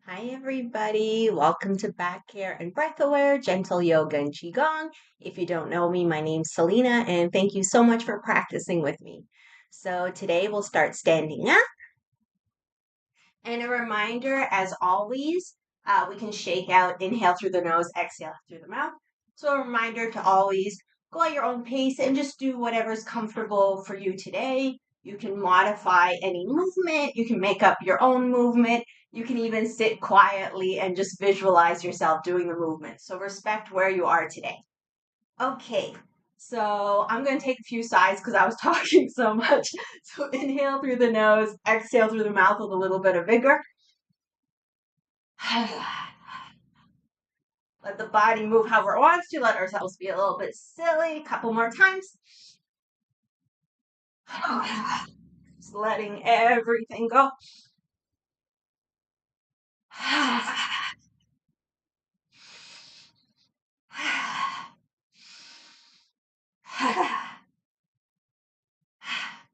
Hi, everybody. Welcome to Back Care and Breath Aware, Gentle Yoga and Qi Gong. If you don't know me, my name's Celina, and thank you so much for practicing with me. So today we'll start standing up. And a reminder, as always, we can shake out, inhale through the nose, exhale through the mouth. So a reminder to always go at your own pace and just do whatever's comfortable for you today. You can modify any movement. You can make up your own movement. You can even sit quietly and just visualize yourself doing the movement. So respect where you are today. Okay, so I'm going to take a few sides because I was talking so much. So inhale through the nose, exhale through the mouth with a little bit of vigor. Let the body move however it wants to. Let ourselves be a little bit silly. A couple more times. Just letting everything go.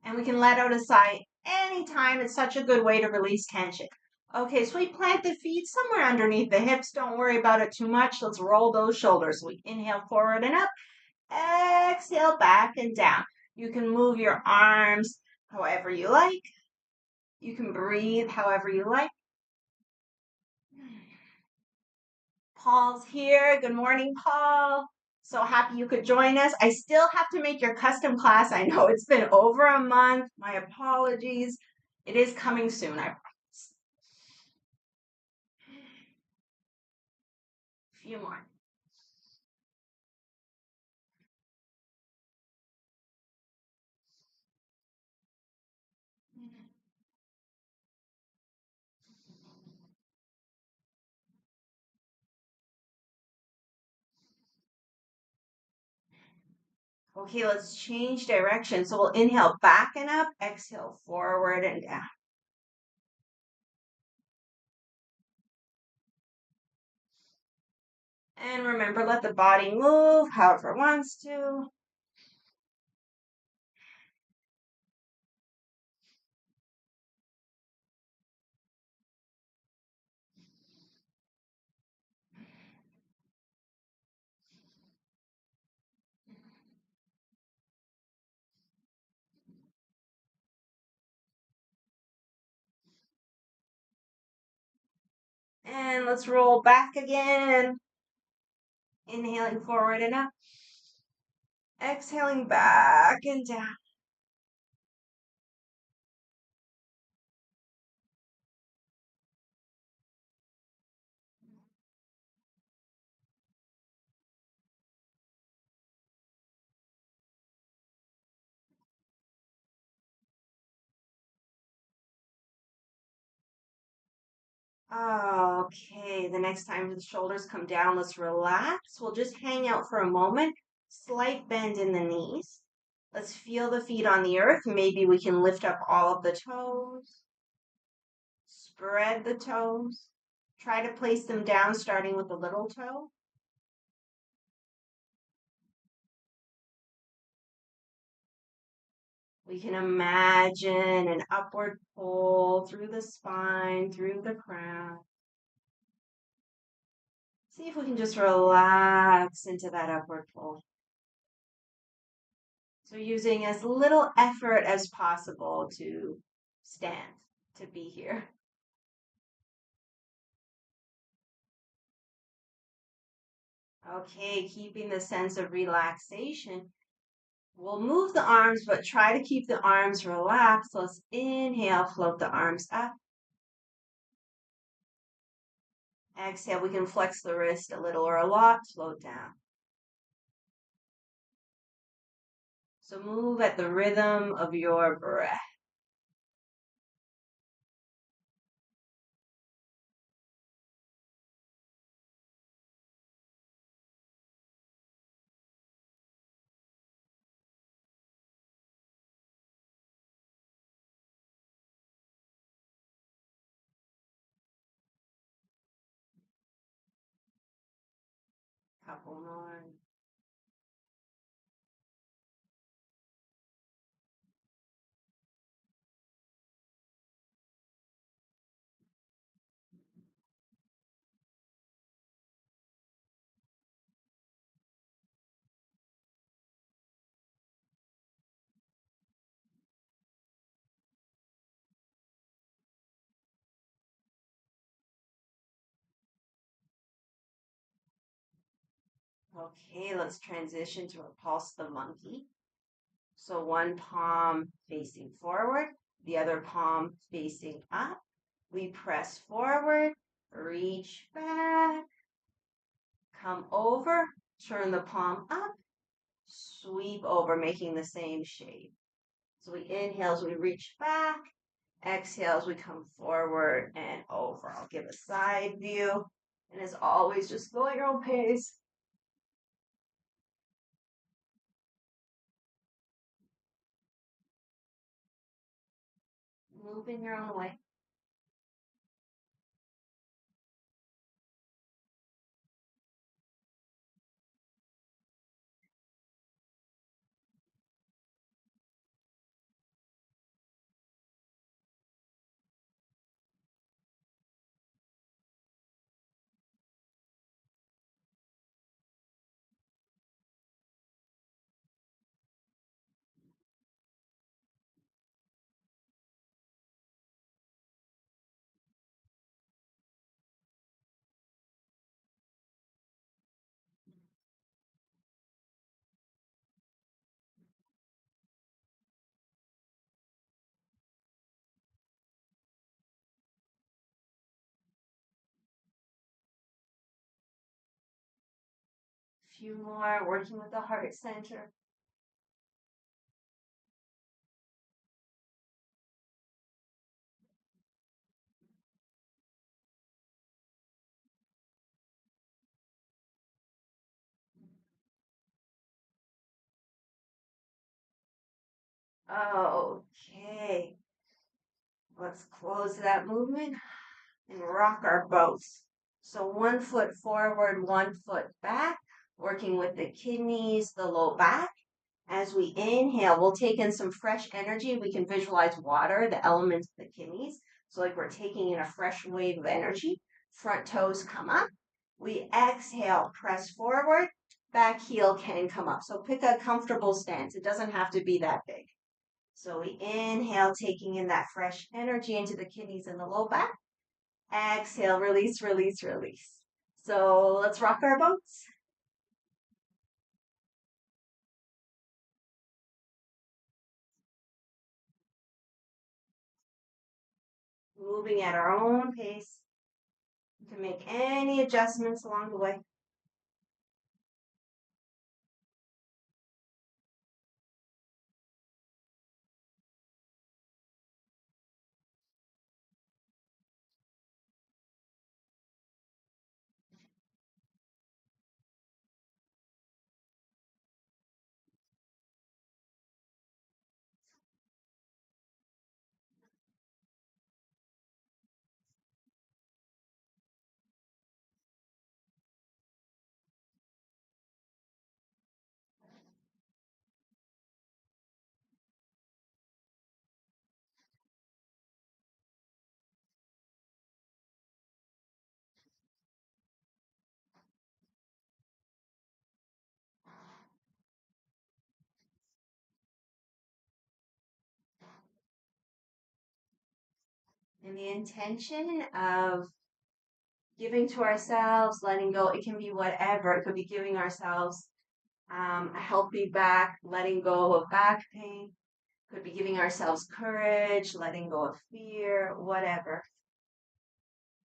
And we can let out a sigh anytime. It's such a good way to release tension. Okay, so we plant the feet somewhere underneath the hips. Don't worry about it too much. Let's roll those shoulders. We inhale forward and up. Exhale back and down. You can move your arms however you like. You can breathe however you like. Paul's here. Good morning, Paul. So happy you could join us. I still have to make your custom class. I know it's been over a month. My apologies. It is coming soon, I promise. A few more. Okay, let's change direction. So we'll inhale back and up, exhale forward and down. And remember, let the body move however it wants to. And let's roll back again. Inhaling forward and up. Exhaling back and down. Okay, the next time the shoulders come down, let's relax. We'll just hang out for a moment. Slight bend in the knees. Let's feel the feet on the earth. Maybe we can lift up all of the toes. Spread the toes. Try to place them down, starting with the little toe. We can imagine an upward pull through the spine, through the crown. See if we can just relax into that upward pull. So using as little effort as possible to stand, to be here. Okay, keeping the sense of relaxation. We'll move the arms, but try to keep the arms relaxed. Let's inhale, float the arms up. Exhale, we can flex the wrist a little or a lot, float down. So move at the rhythm of your breath. Couple more. Okay, let's transition to repulse the monkey. So one palm facing forward, the other palm facing up. We press forward, reach back, come over, turn the palm up, sweep over, making the same shape. So we inhale as we reach back, exhale as we come forward and over. I'll give a side view. And as always, just go at your own pace. Move in your own way. Few more, working with the heart center. Okay, let's close that movement and rock our boats. So one foot forward, one foot back, working with the kidneys, the low back. As we inhale, we'll take in some fresh energy. We can visualize water, the elements of the kidneys. So like we're taking in a fresh wave of energy. Front toes come up. We exhale, press forward. Back heel can come up. So pick a comfortable stance. It doesn't have to be that big. So we inhale, taking in that fresh energy into the kidneys and the low back. Exhale, release, release, release. So let's rock our boats. Moving at our own pace. You can make any adjustments along the way. And the intention of giving to ourselves, letting go, it can be whatever. It could be giving ourselves a healthy back, letting go of back pain. Could be giving ourselves courage, letting go of fear, whatever.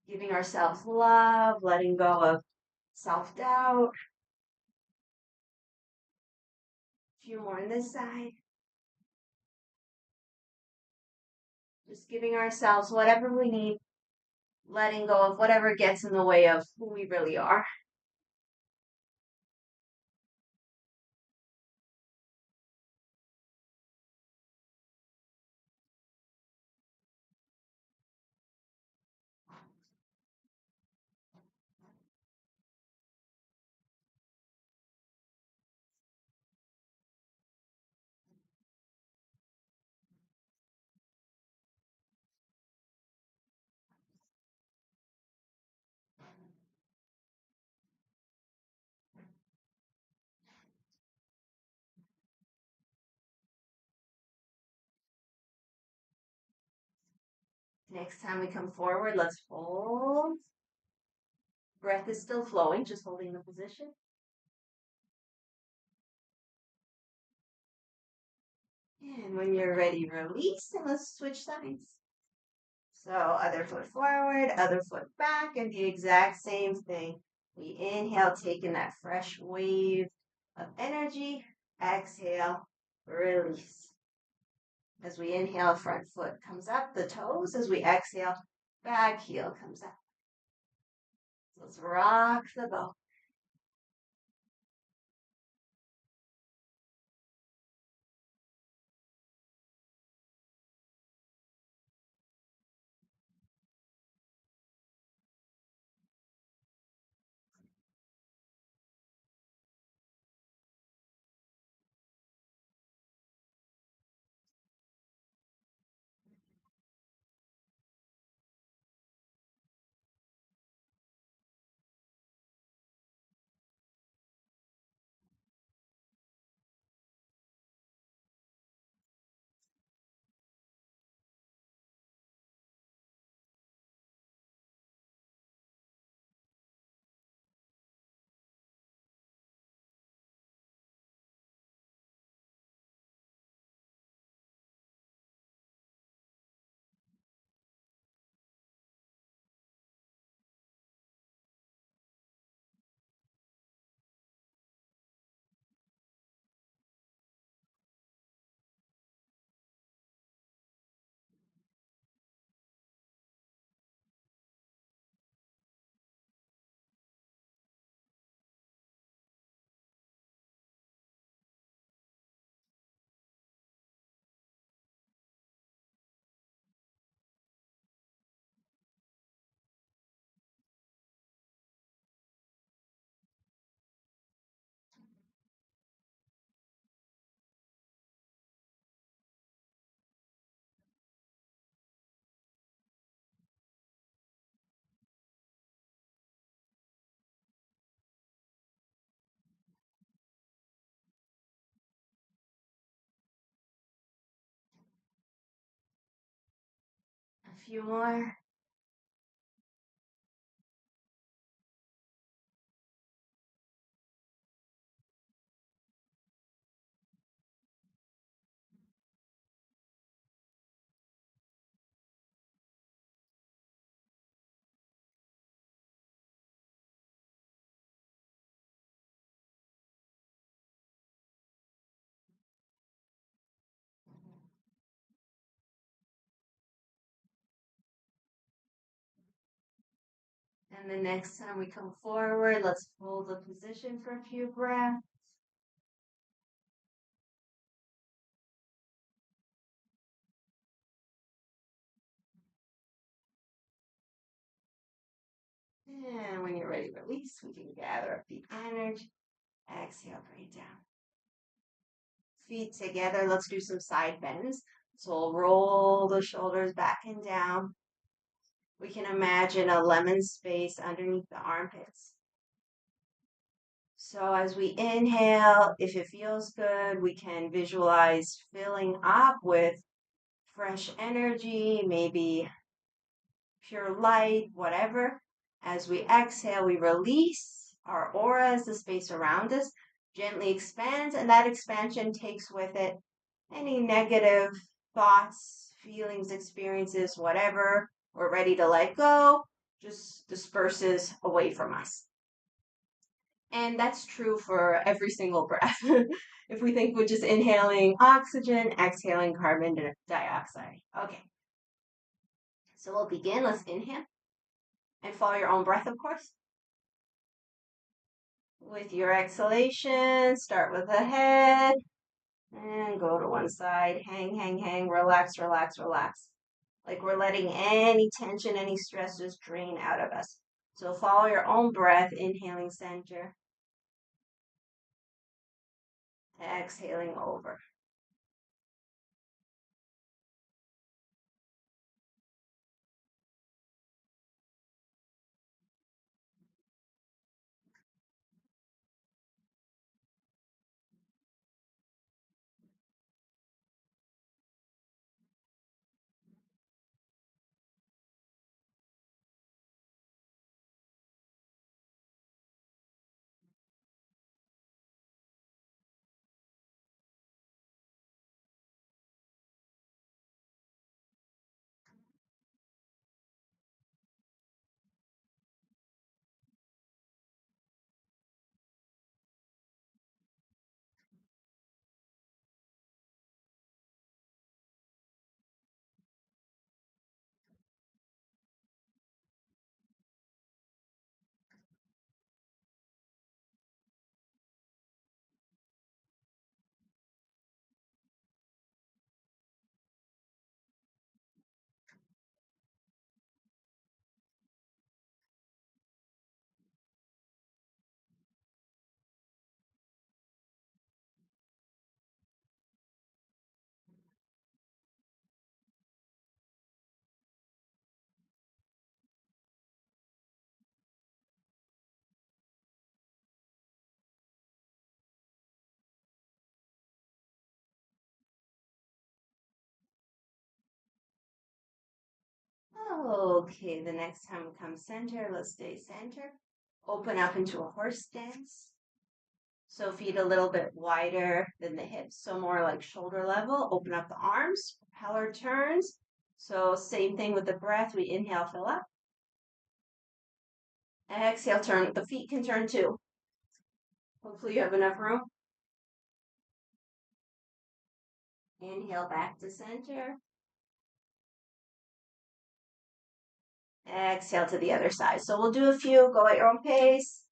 Giving ourselves love, letting go of self doubt. A few more on this side. Just giving ourselves whatever we need, letting go of whatever gets in the way of who we really are. Next time we come forward, let's hold. Breath is still flowing, just holding the position. And when you're ready, release, and let's switch sides. So other foot forward, other foot back, and the exact same thing. We inhale, taking that fresh wave of energy. Exhale, release. As we inhale, front foot comes up, the toes. As we exhale, back heel comes up. So let's rock the boat. A few more. And the next time we come forward, let's hold the position for a few breaths. And when you're ready, release. We can gather up the energy. Exhale, bring it down. Feet together. Let's do some side bends. So we'll roll the shoulders back and down. We can imagine a lemon space underneath the armpits. So as we inhale, if it feels good, we can visualize filling up with fresh energy, maybe pure light, whatever. As we exhale, we release our aura as the space around us gently expands, and that expansion takes with it any negative thoughts, feelings, experiences, whatever we're ready to let go, just disperses away from us. And that's true for every single breath. If we think we're just inhaling oxygen, exhaling carbon dioxide. Okay, so we'll begin. Let's inhale and follow your own breath, of course. With your exhalation, start with the head and go to one side. Hang, hang, hang, relax, relax, relax. Like we're letting any tension, any stress just drain out of us. So follow your own breath, inhaling center, exhaling over. Okay, the next time we come center, let's stay center. Open up into a horse stance. So feet a little bit wider than the hips, so more like shoulder level. Open up the arms, propeller turns. So same thing with the breath. We inhale, fill up. Exhale, turn. The feet can turn too. Hopefully you have enough room. Inhale back to center. Exhale to the other side. So we'll do a few. Go at your own pace.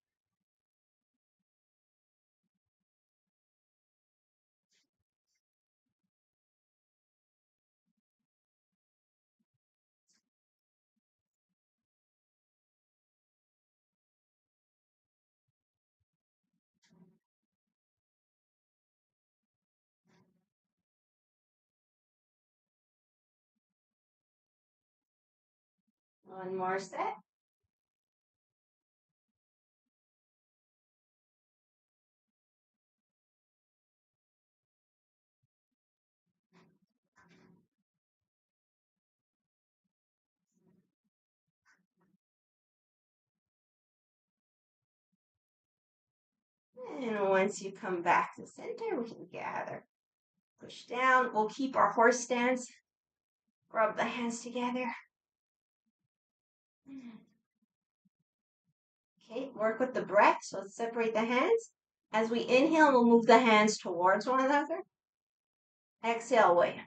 One more set. And once you come back to center, we can gather. Push down. We'll keep our horse stance. Rub the hands together. Okay, work with the breath. So let's separate the hands. As we inhale, we'll move the hands towards one another. Exhale away.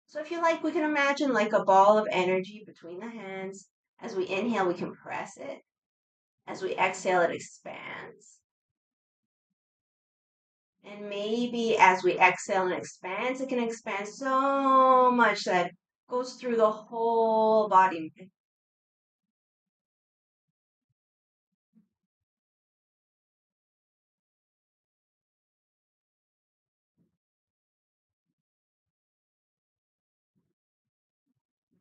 So if you like, we can imagine like a ball of energy between the hands. As we inhale, we compress it. As we exhale, it expands. And maybe as we exhale and expands, it can expand so much that it goes through the whole body.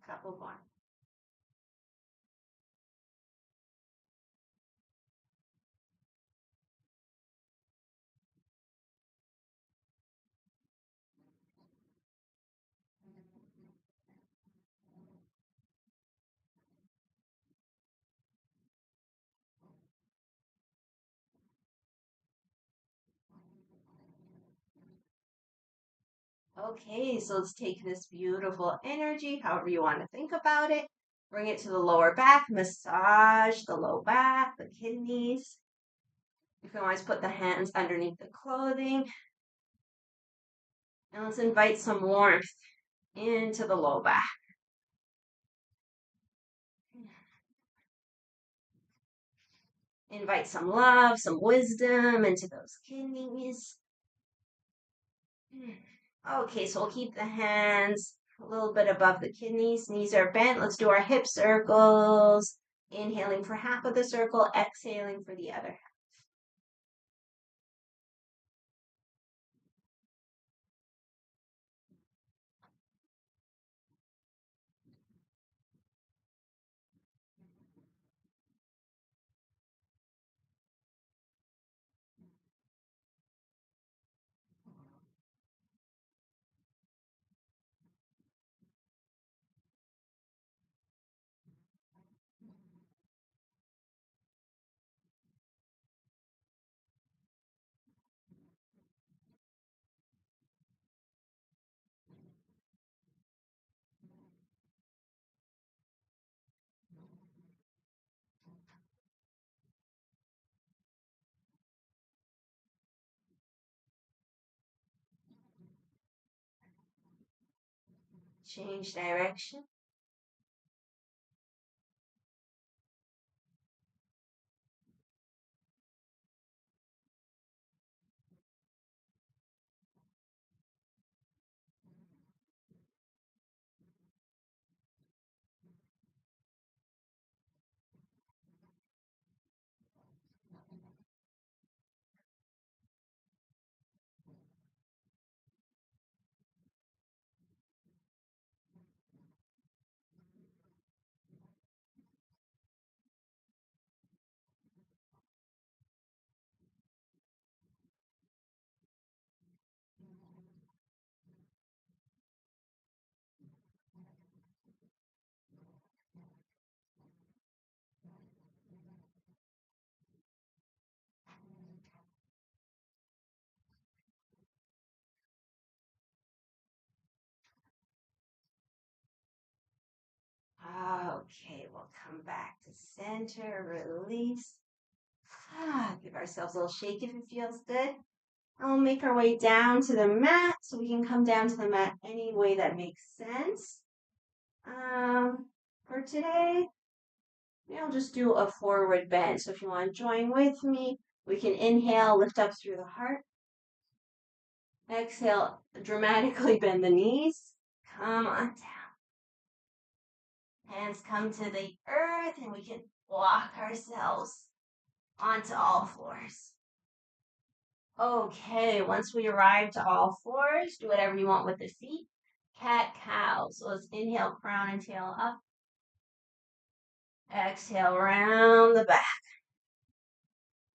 Couple more. Okay, so let's take this beautiful energy, however you want to think about it, bring it to the lower back, massage the low back, the kidneys. You can always put the hands underneath the clothing. And let's invite some warmth into the low back. Invite some love, some wisdom into those kidneys. Okay, so we'll keep the hands a little bit above the kidneys. Knees are bent. Let's do our hip circles. Inhaling for half of the circle, exhaling for the other. Change direction. we'll come back to center, release. Give ourselves a little shake if it feels good. And we'll make our way down to the mat. So we can come down to the mat any way that makes sense. For today, I'll just do a forward bend. So if you want to join with me, we can inhale, lift up through the heart. Exhale, dramatically bend the knees. Come on down. Hands come to the earth and we can walk ourselves onto all fours. Okay, once we arrive to all fours, do whatever you want with the feet. Cat, cow. So let's inhale, crown and tail up. Exhale, round the back.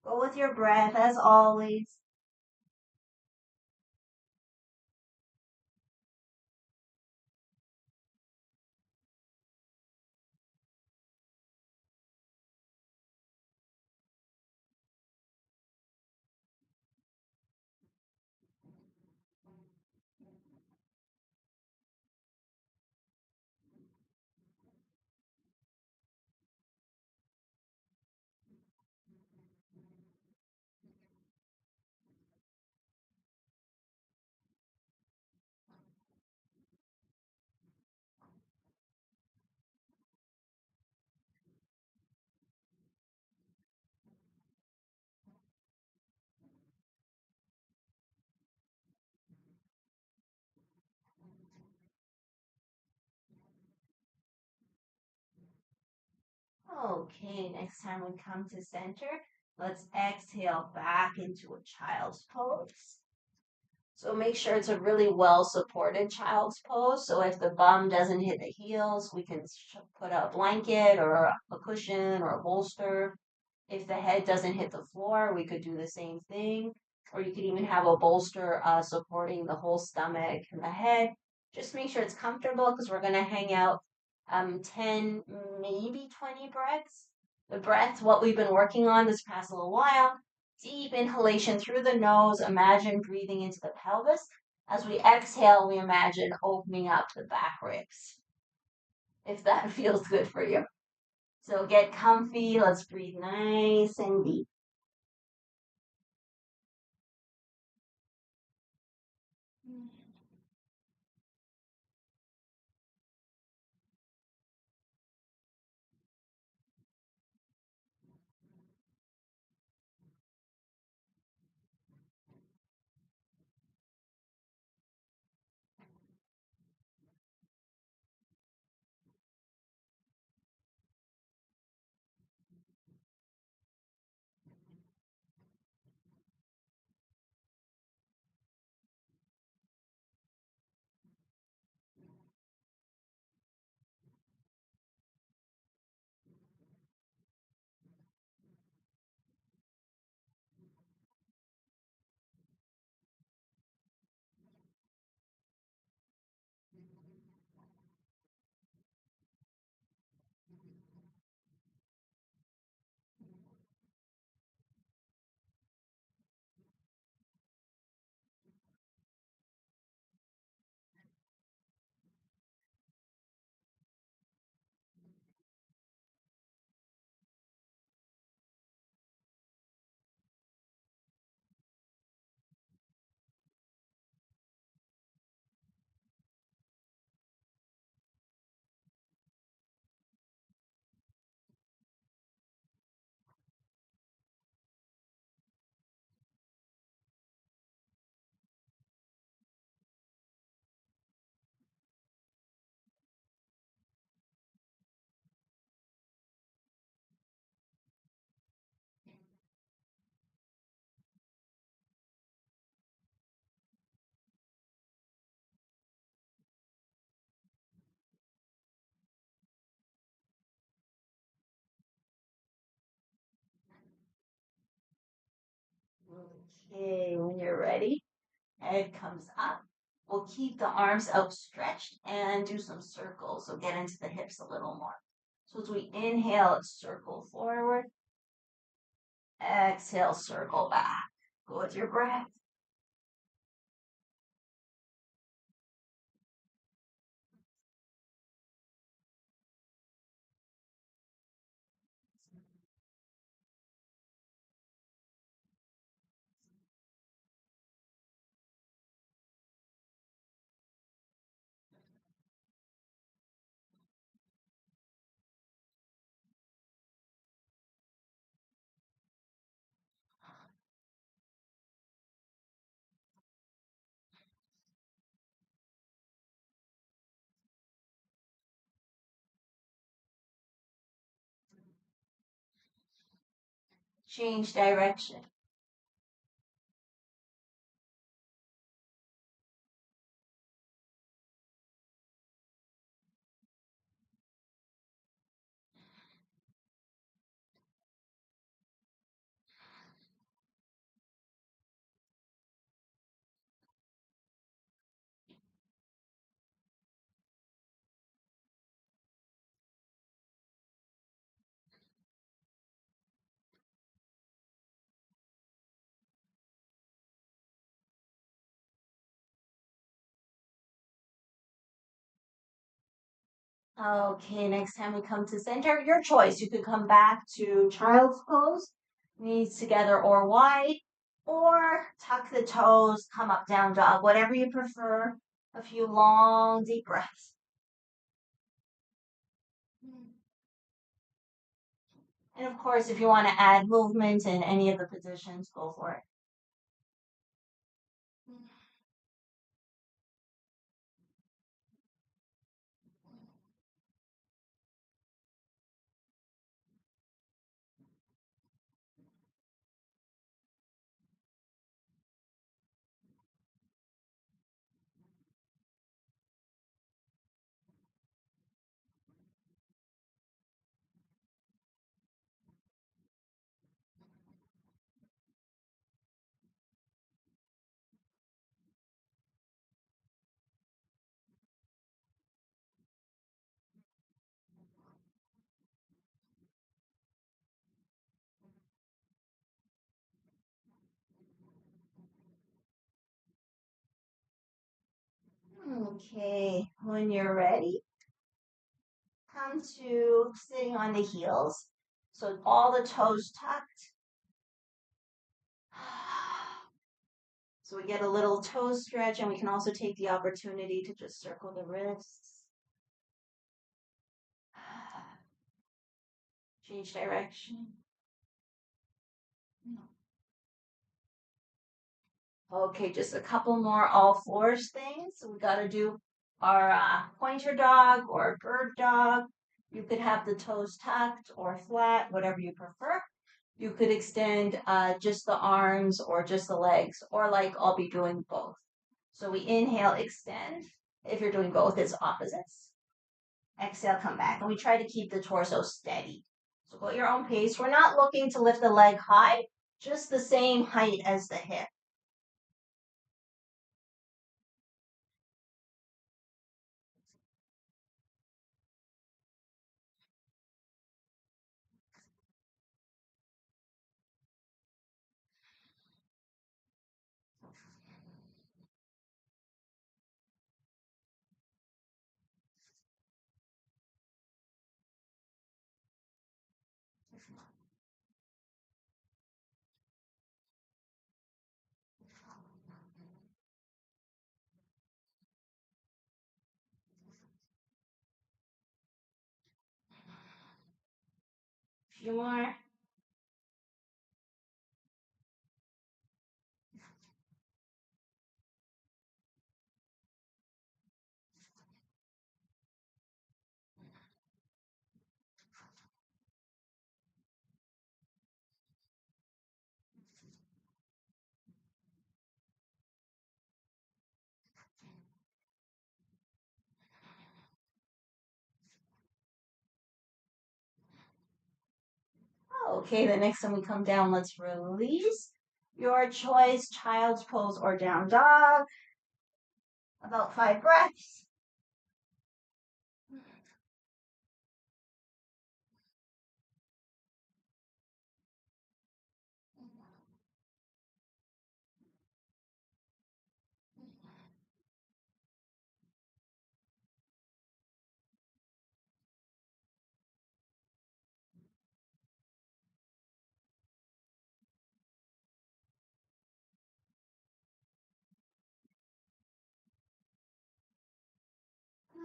Go with your breath as always. Okay, next time we come to center, let's exhale back into a child's pose. So make sure it's a really well supported child's pose. So if the bum doesn't hit the heels, we can put a blanket or a cushion or a bolster. If the head doesn't hit the floor, we could do the same thing. Or you could even have a bolster supporting the whole stomach and the head. Just make sure it's comfortable because we're going to hang out 10, maybe 20 breaths. The breath, what we've been working on this past little while, deep inhalation through the nose. Imagine breathing into the pelvis. As we exhale, we imagine opening up the back ribs, if that feels good for you. So get comfy. Let's breathe nice and deep. Okay, when you're ready, head comes up. We'll keep the arms outstretched and do some circles. So get into the hips a little more. So as we inhale, let's circle forward. Exhale, circle back. Go with your breath. Change direction. Okay, next time we come to center, your choice. You could come back to child's pose, knees together or wide, or tuck the toes, come up, down dog, whatever you prefer. A few long, deep breaths. And of course, if you want to add movement in any of the positions, go for it. Okay, when you're ready, come to sitting on the heels. So all the toes tucked. So we get a little toe stretch, and we can also take the opportunity to just circle the wrists. Change direction. Okay, just a couple more all fours things. So we got to do our pointer dog or bird dog. You could have the toes tucked or flat, whatever you prefer. You could extend just the arms or just the legs, or like I'll be doing both. So we inhale, extend. If you're doing both, it's opposites. Exhale, come back. And we try to keep the torso steady. So go at your own pace. We're not looking to lift the leg high, just the same height as the hip. A few more. Okay, the next time we come down, let's release. Your choice, child's pose or down dog. About 5 breaths.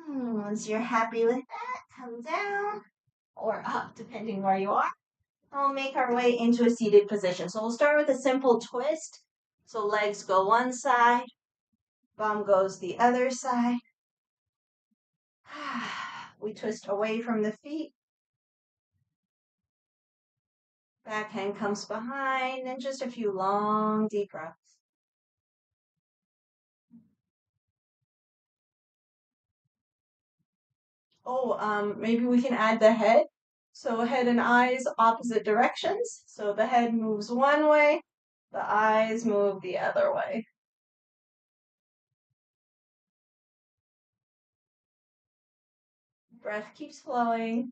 Once you're happy with that, come down or up, depending where you are. We'll make our way into a seated position. So we'll start with a simple twist. So legs go one side, bum goes the other side. We twist away from the feet. Back hand comes behind, and just a few long, deep breaths. Oh, maybe we can add the head. So head and eyes opposite directions. So the head moves one way, the eyes move the other way. Breath keeps flowing.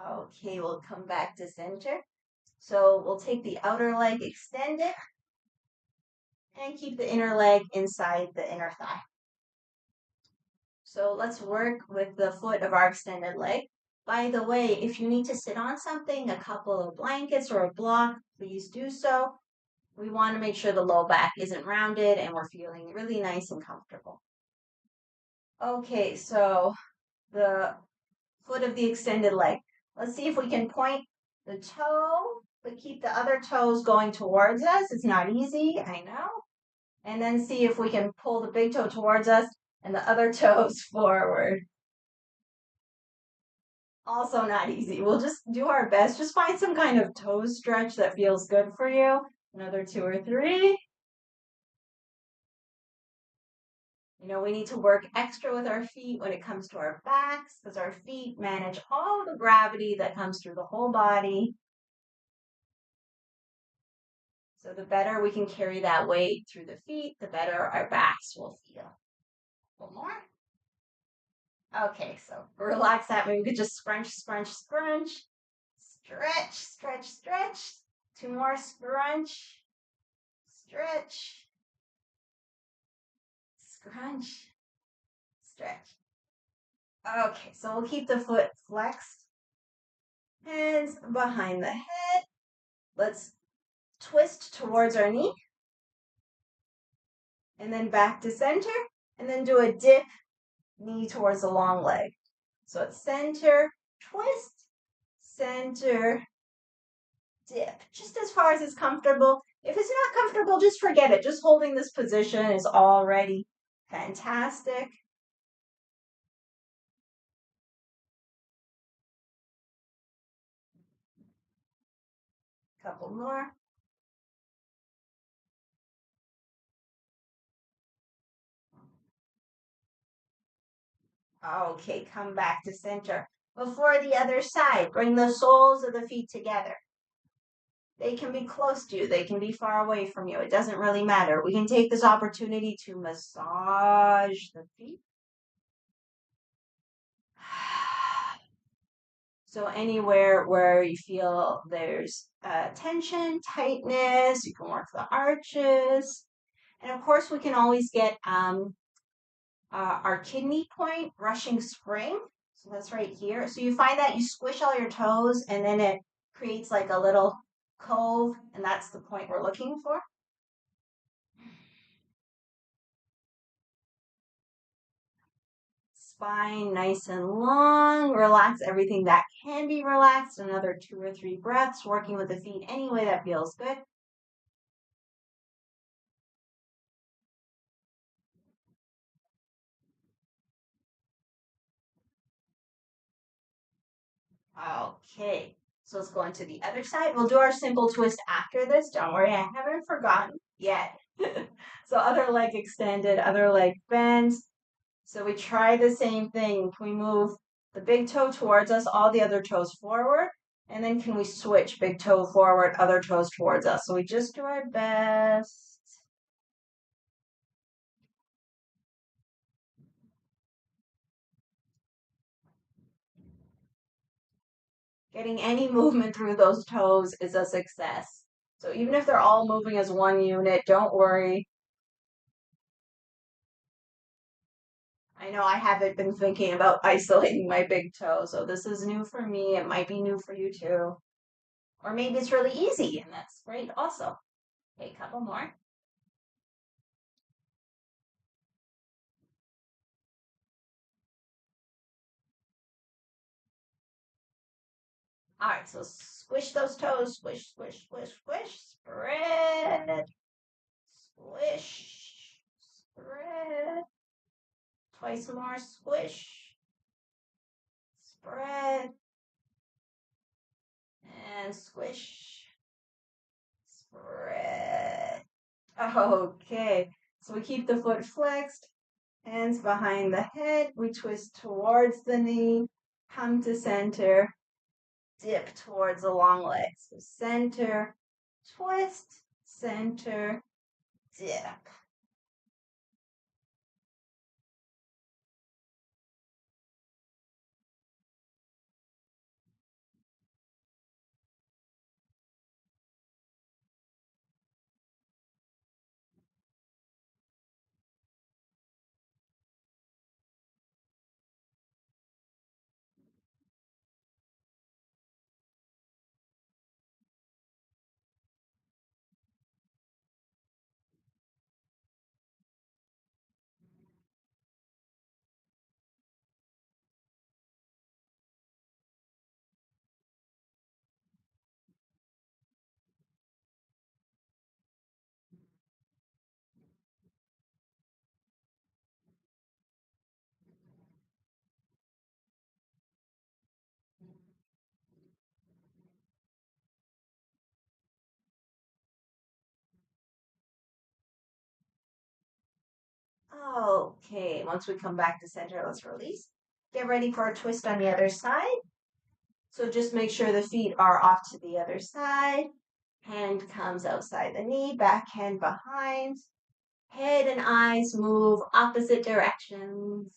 Okay, we'll come back to center. So we'll take the outer leg extended and keep the inner leg inside the inner thigh. So let's work with the foot of our extended leg. By the way, if you need to sit on something, a couple of blankets or a block, please do so. We want to make sure the low back isn't rounded and we're feeling really nice and comfortable. Okay, so the foot of the extended leg. Let's see if we can point the toe, but keep the other toes going towards us. It's not easy, I know. And then see if we can pull the big toe towards us and the other toes forward. Also not easy. We'll just do our best. Just find some kind of toe stretch that feels good for you. Another 2 or 3. You know, we need to work extra with our feet when it comes to our backs because our feet manage all the gravity that comes through the whole body. So the better we can carry that weight through the feet, the better our backs will feel. One more. Okay, so relax that. Maybe we could just scrunch, scrunch, scrunch. Stretch, stretch, stretch. 2 more. Scrunch, stretch, scrunch, stretch. Okay, so we'll keep the foot flexed. Hands behind the head. Let's twist towards our knee. And then back to center. And then do a dip, knee towards the long leg. So it's center, twist, center, dip. Just as far as it's comfortable. If it's not comfortable, just forget it. Just holding this position is already fantastic. Couple more. Okay, come back to center. Before the other side, bring the soles of the feet together. They can be close to you, they can be far away from you. It doesn't really matter. We can take this opportunity to massage the feet. So anywhere where you feel there's tension, tightness, you can work the arches. And of course, we can always get our kidney point brushing spring. So that's right here. So you find that you squish all your toes and then it creates like a little cove, and that's the point we're looking for. Spine nice and long. Relax everything that can be relaxed. Another 2 or 3 breaths, working with the feet any way that feels good. Okay, so let's go on to the other side. We'll do our simple twist after this. Don't worry, I haven't forgotten yet. So other leg extended, other leg bent. So we try the same thing. Can we move the big toe towards us, all the other toes forward? And then can we switch big toe forward, other toes towards us? So we just do our best. Getting any movement through those toes is a success. So even if they're all moving as one unit, don't worry. I know I haven't been thinking about isolating my big toe, so this is new for me. It might be new for you too. Or maybe it's really easy, and that's great also. Okay, a couple more. All right, so squish those toes. Squish, squish, squish, squish. Spread. Squish. Spread. Twice more. Squish. Spread. And squish. Spread. Okay, so we keep the foot flexed. Hands behind the head. We twist towards the knee. Come to center. Dip towards the long leg. So center, twist, center, dip. Okay, once we come back to center, let's release. Get ready for a twist on the other side. So just make sure the feet are off to the other side. Hand comes outside the knee, back hand behind. Head and eyes move opposite directions.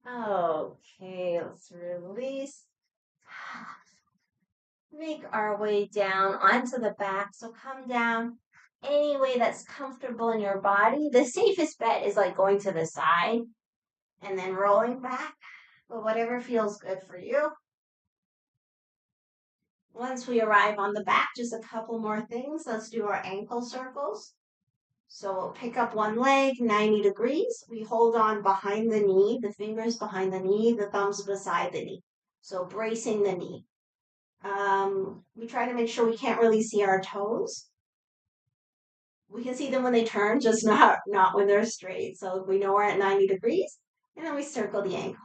Okay, let's release. Make our way down onto the back. So come down any way that's comfortable in your body. The safest bet is like going to the side and then rolling back, but whatever feels good for you. Once we arrive on the back, just a couple more things. Let's do our ankle circles. So we'll pick up one leg, 90 degrees. We hold on behind the knee, the fingers behind the knee, the thumbs beside the knee. So bracing the knee. We try to make sure we can't really see our toes. We can see them when they turn, just not when they're straight. So we know we're at 90 degrees, and then we circle the ankle.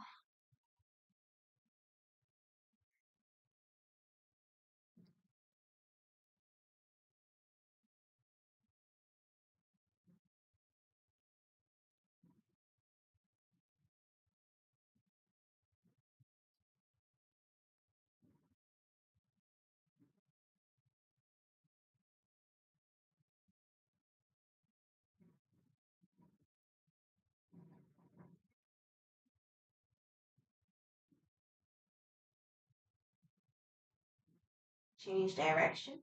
Change direction.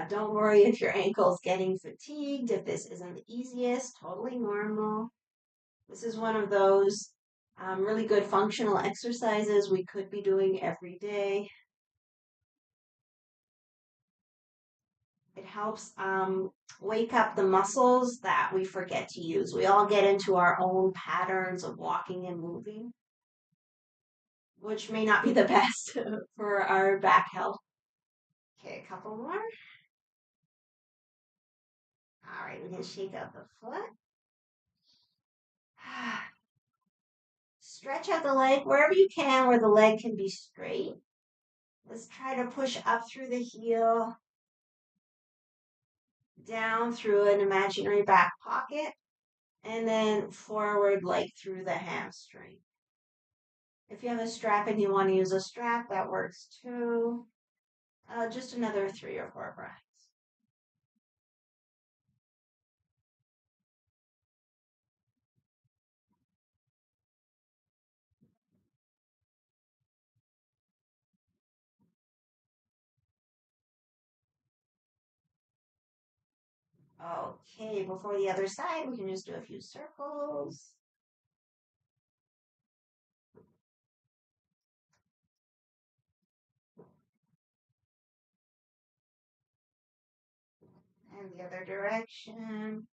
Don't worry if your ankle's getting fatigued, if this isn't the easiest, totally normal. This is one of those really good functional exercises we could be doing every day. It helps wake up the muscles that we forget to use. We all get into our own patterns of walking and moving, which may not be the best for our back health. Okay, a couple more. All right, we're going to shake out the foot. Stretch out the leg wherever you can where the leg can be straight. Let's try to push up through the heel, down through an imaginary back pocket, and then forward like through the hamstring. If you have a strap and you want to use a strap, that works too. Just another 3 or 4 breaths. Okay, before the other side, we can just do a few circles. And the other direction.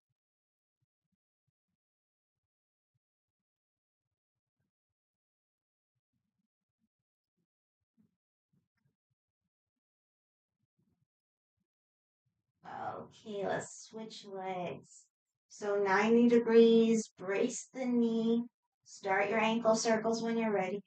Okay, let's switch legs. So 90 degrees, brace the knee. Start your ankle circles when you're ready.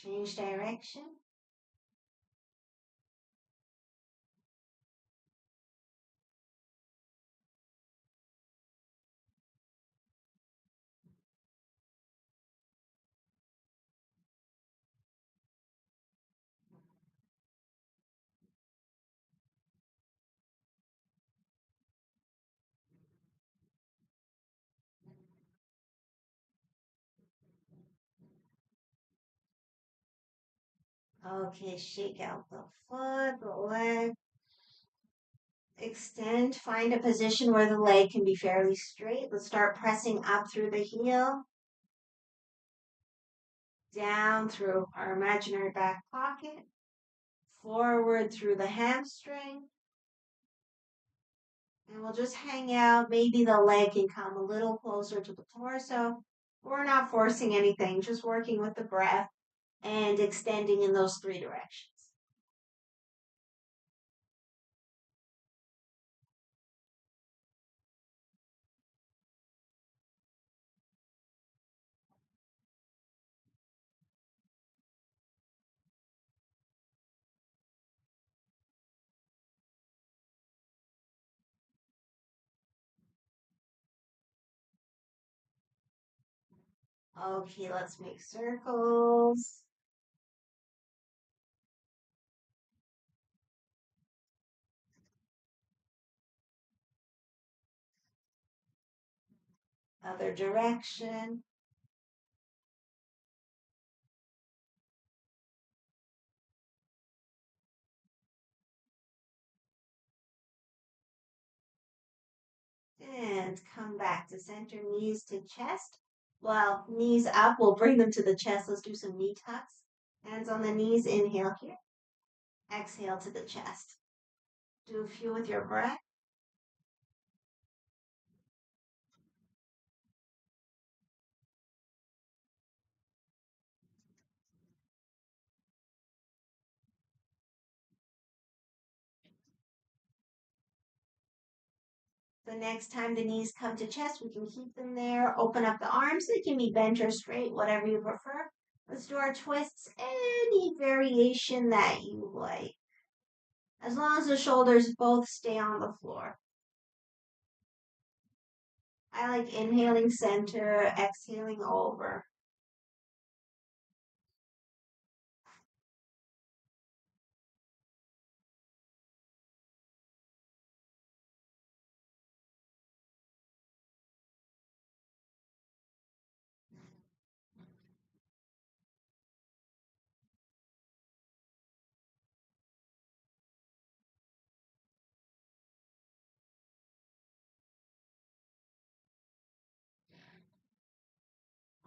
Change direction. Okay, shake out the foot, the leg. Extend, find a position where the leg can be fairly straight. Let's start pressing up through the heel, down through our imaginary back pocket, forward through the hamstring, and we'll just hang out. Maybe the leg can come a little closer to the torso. We're not forcing anything, just working with the breath and extending in those 3 directions. Okay, let's make circles. Other direction. And come back to center, knees to chest. Well, knees up, we'll bring them to the chest. Let's do some knee tucks. Hands on the knees, inhale here. Exhale to the chest. Do a few with your breath. The next time the knees come to chest, we can keep them there. Open up the arms. They can be bent or straight, whatever you prefer. Let's do our twists, any variation that you like. As long as the shoulders both stay on the floor. I like inhaling center, exhaling over.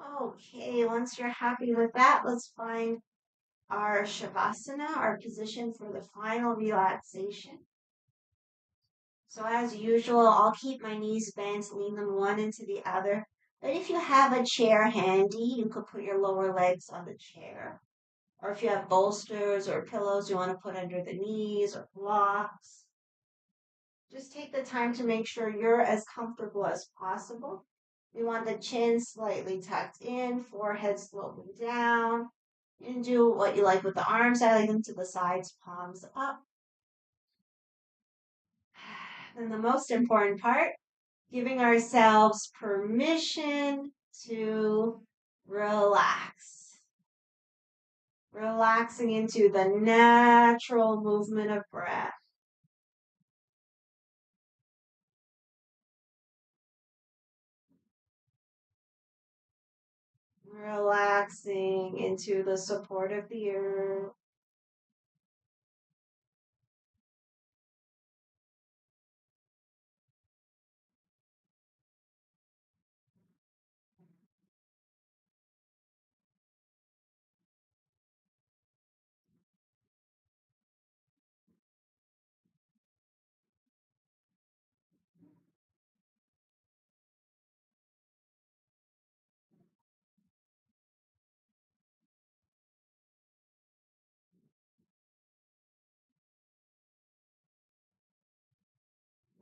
Okay, once you're happy with that, let's find our Shavasana, our position for the final relaxation. So as usual, I'll keep my knees bent, lean them one into the other. But if you have a chair handy, you could put your lower legs on the chair. Or if you have bolsters or pillows you want to put under the knees or blocks, just take the time to make sure you're as comfortable as possible. We want the chin slightly tucked in, forehead sloping down. And do what you like with the arms. I like them to the sides, palms up. And the most important part, giving ourselves permission to relax. Relaxing into the natural movement of breath. Relaxing into the support of the earth.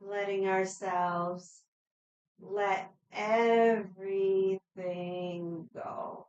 Letting ourselves let everything go.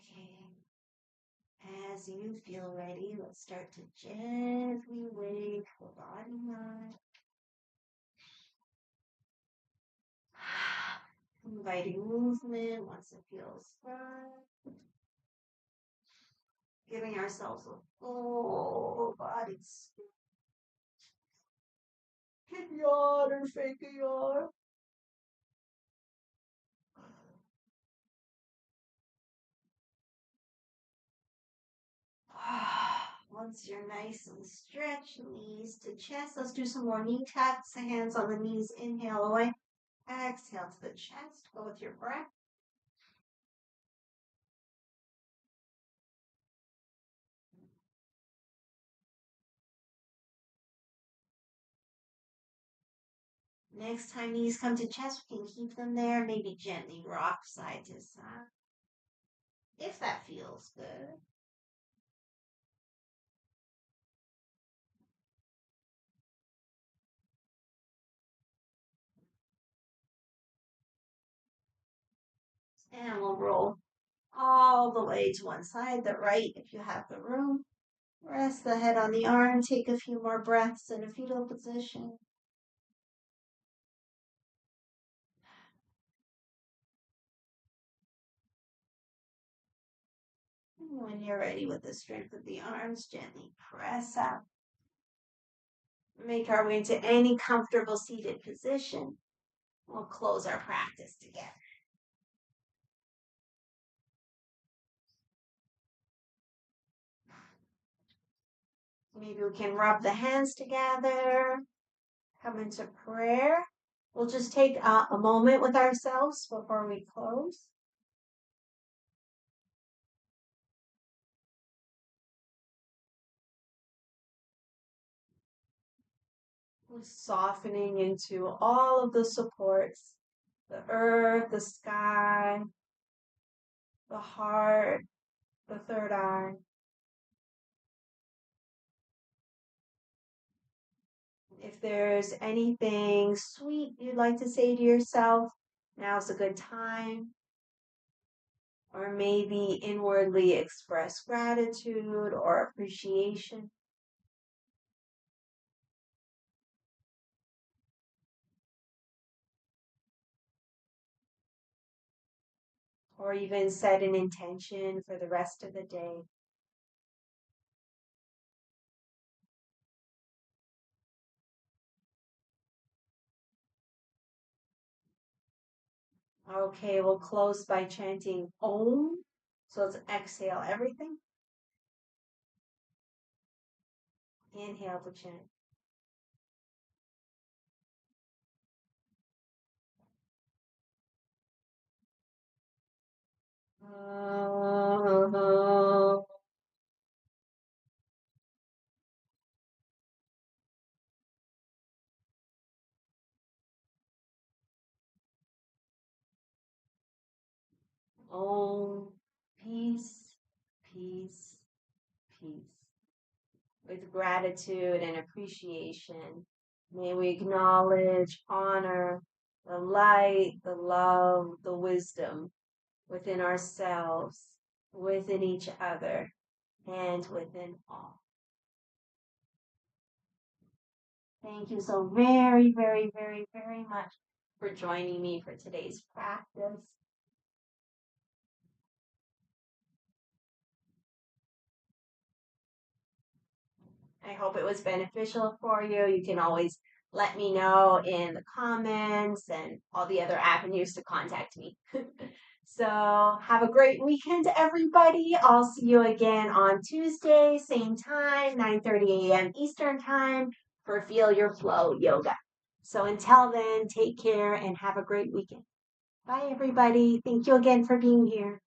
Okay. As you feel ready, let's start to gently wake the body up. Inviting movement once it feels right. Giving ourselves a full body stretch. Keep yawn or fake a yawn. Once you're nice and stretched, knees to chest, let's do some more knee taps. Hands on the knees. Inhale away. Exhale to the chest. Go with your breath. Next time knees come to chest, we can keep them there. Maybe gently rock side to side. If that feels good. And we'll roll all the way to one side, the right if you have the room. Rest the head on the arm. Take a few more breaths in a fetal position. And when you're ready with the strength of the arms, gently press up. Make our way into any comfortable seated position. We'll close our practice together. Maybe we can rub the hands together, come into prayer. We'll just take a moment with ourselves before we close. We're softening into all of the supports, the earth, the sky, the heart, the third eye. If there's anything sweet you'd like to say to yourself, now's a good time. Or maybe inwardly express gratitude or appreciation. Or even set an intention for the rest of the day. Okay, we'll close by chanting Om. So let's exhale everything. Inhale to chant. Om. Peace, peace, peace. With gratitude and appreciation, may we acknowledge, honor the light, the love, the wisdom within ourselves, within each other, and within all. Thank you so very, very, very, very much for joining me for today's practice. I hope it was beneficial for you. You can always let me know in the comments and all the other avenues to contact me. So have a great weekend, everybody. I'll see you again on Tuesday, same time, 9:30 a.m. Eastern Time for Feel Your Flow Yoga. So until then, take care and have a great weekend. Bye, everybody. Thank you again for being here.